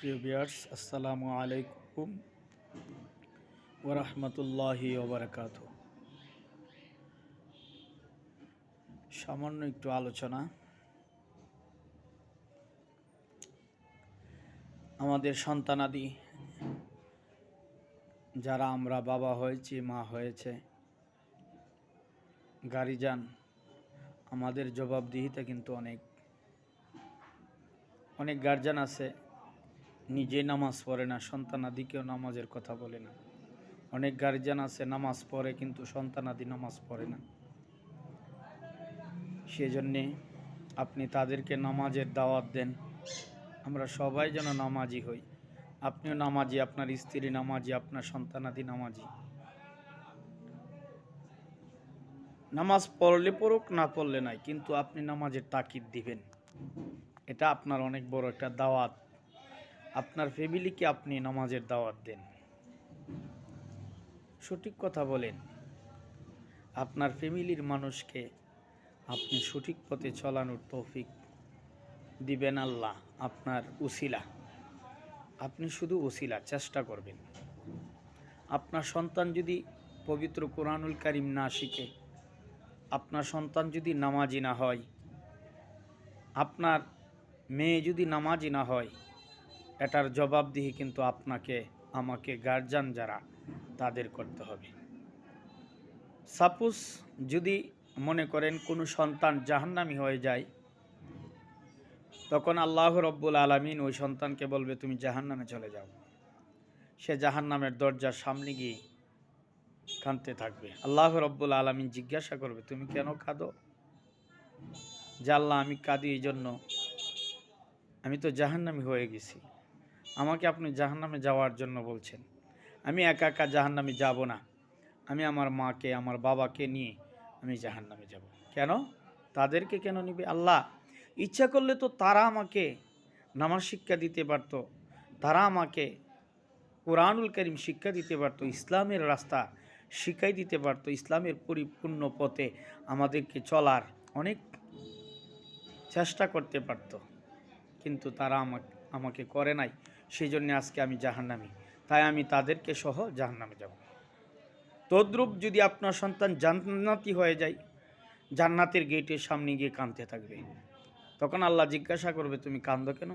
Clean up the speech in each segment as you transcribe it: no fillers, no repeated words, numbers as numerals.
প্রিয় ভিউয়ার্স, আসসালামু আলাইকুম ওয়া রাহমাতুল্লাহি ওয়া বারাকাতুহু। সামান্য একটু আলোচনা। আমাদের সন্তানাদি যারা আমরা বাবা হয়েছি, মা হয়েছে, গার্জিয়ান, আমাদের জবাবদিহিতা কিন্তু অনেক গার্জিয়ান আছে নিজে নামাজ পড়ে না, সন্তানাদিকেও নামাজের কথা বলে না। অনেক গার্জিয়ান আছে নামাজ পড়ে কিন্তু সন্তানাদি নামাজ পড়ে না। সেজন্যে আপনি তাদেরকে নামাজের দাওয়াত দেন, আমরা সবাই যেন নামাজি হই। আপনিও নামাজি, আপনার স্ত্রী নামাজি, আপনার সন্তানাদি নামাজি। নামাজ পড়লে পড়ুক, না পড়লে নাই, কিন্তু আপনি নামাজের তাকিদ দিবেন। এটা আপনার অনেক বড় একটা দাওয়াত। আপনার ফ্যামিলিকে আপনি নামাজের দাওয়াত দেন, সঠিক কথা বলেন। আপনার ফ্যামিলির মানুষকে আপনি সঠিক পথে চলানোর তৌফিক দিবেন আল্লাহ। আপনার উসিলা, আপনি শুধু উসিলা চেষ্টা করবেন। আপনার সন্তান যদি পবিত্র কোরআনুল কারীম না শিখে, আপনার সন্তান যদি নামাজি না হয়, আপনার মেয়ে যদি নামাজি না হয়, এটার জবাবদিহি কিন্তু আপনাকে, আমাকে, গার্জিয়ান যারা, তাদের করতে হবে। সাপোজ যদি মনে করেন কোনো সন্তান জাহান্নামী হয়ে যায়, তখন আল্লাহ রব্বুল আলামিন ওই সন্তানকে বলবে তুমি জাহান্নামে চলে যাও। সে জাহান্নামের দরজার সামনে গিয়ে কাঁদতে থাকবে। আল্লাহ রব্বুল আলামিন জিজ্ঞাসা করবে তুমি কেন কাঁদো? যে আল্লাহ, আমি কাঁদি এই জন্য, আমি তো জাহান্নামী হয়ে গেছি, আমাকে আপনি জাহান্নামে যাওয়ার জন্য বলছেন। আমি একা একা জাহান্নামে যাব না, আমি আমার মাকে, আমার বাবাকে নিয়ে আমি জাহান্নামে যাব। কেন? তাদেরকে কেন নিবে? আল্লাহ, ইচ্ছা করলে তো তারা আমাকে নামাজ শিক্ষা দিতে পারতো, তারা আমাকে কোরআনুল কারীম শিক্ষা দিতে পারতো, ইসলামের রাস্তা শিখাই দিতে পারতো, ইসলামের পরিপূর্ণ পথে আমাদেরকে চলার অনেক চেষ্টা করতে পারতো, কিন্তু তারা আমাকে করে নাই। সেই জন্য আজকে আমি জাহান্নামী, তাই আমি তাদেরকে সহ জাহান্নামে যাব। তদ্রূপ যদি আপনার সন্তান জান্নাতি হয়ে যায়, জান্নাতের গেটের সামনে গিয়ে কাঁদতে থাকবে, তখন আল্লাহ জিজ্ঞাসা করবে তুমি কাঁদো কেন?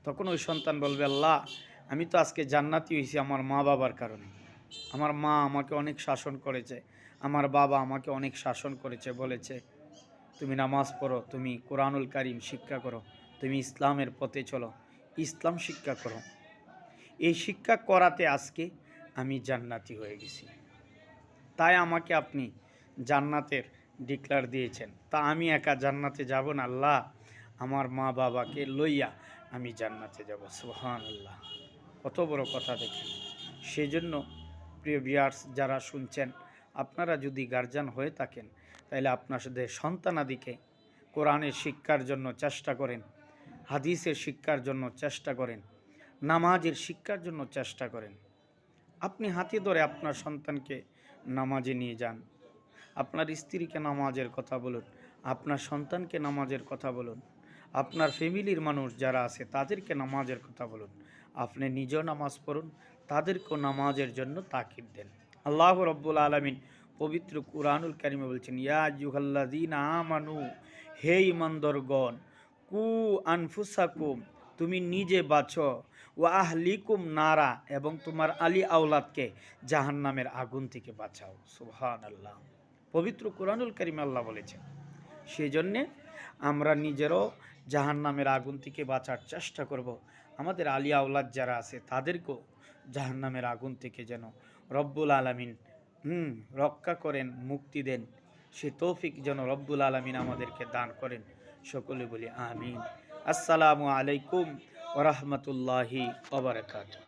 তখন ওই সন্তান বলবে আল্লাহ, আমি তো আজকে জান্নাতি হয়েছি আমার মা বাবার কারণে। আমার মা আমাকে অনেক শাসন করেছে, আমার বাবা আমাকে অনেক শাসন করেছে, বলেছে তুমি নামাজ পড়ো, তুমি কোরআনুল কারীম শিক্ষা করো, তুমি ইসলামের পথে চলো, ইসলাম শিক্ষা করো। এই শিক্ষা করাতে আজকে আমি জান্নাতি হয়ে গেছি, তাই আমাকে আপনি জান্নাতের ডিক্লার দিয়েছেন। তা আমি একা জান্নাতে যাব না আল্লাহ, আমার মা বাবাকে লইয়া আমি জান্নাতে যাব। সুবহানাল্লাহ, কত বড় কথা দেখেন। সেজন্য প্রিয় ভিউয়ার্স যারা শুনছেন, আপনারা যদি গার্জিয়ান হয়ে থাকেন, তাহলে আপনাদের সন্তানাদিকে কোরআনের শিক্ষার জন্য চেষ্টা করেন, হাদিসের শিক্ষার জন্য চেষ্টা করেন, নামাজের শিক্ষার জন্য চেষ্টা করেন। আপনি হাতে ধরে আপনার সন্তানকে নামাজে নিয়ে যান, আপনার স্ত্রীকে নামাজের কথা বলুন, আপনার সন্তানকে নামাজের কথা বলুন, আপনার ফ্যামিলির মানুষ যারা আছে তাদেরকে নামাজের কথা বলুন। আপনি নিজেও নামাজ পড়ুন, তাদেরকেও নামাজের জন্য তাকিদ দেন। আল্লাহ রব্বুল আলামিন পবিত্র কুরআনুল কারীমে বলছেন, ইয়া আইয়ুহাল্লাযীনা আমানু, হে ঈমানদারগণ, কু আনফুসাকুম, তুমি নিজে বাঁচো, ওয়া আহলিকুম নারা, এবং তোমার আলী আওলাদকে জাহান্নামের আগুন থেকে বাঁচাও। সুবহানাল্লাহ, পবিত্র কুরআনুল কারীমে আল্লাহ বলেছেন। সেই জন্যে আমরা নিজেরও জাহান্নামের আগুন থেকে বাঁচার চেষ্টা করব। আমাদের আলী আওলাদ যারা আছে তাদেরকেও জাহান্নামের আগুন থেকে যেন রব্বুল আলামিন রক্ষা করেন, মুক্তি দেন, সে তৌফিক যেন রব্বুল আলামিন আমাদেরকে দান করেন। সকলে বলি আমিন। আসসালামু আলাইকুম ওয়া রাহমাতুল্লাহি ওয়া বারাকাতুহু।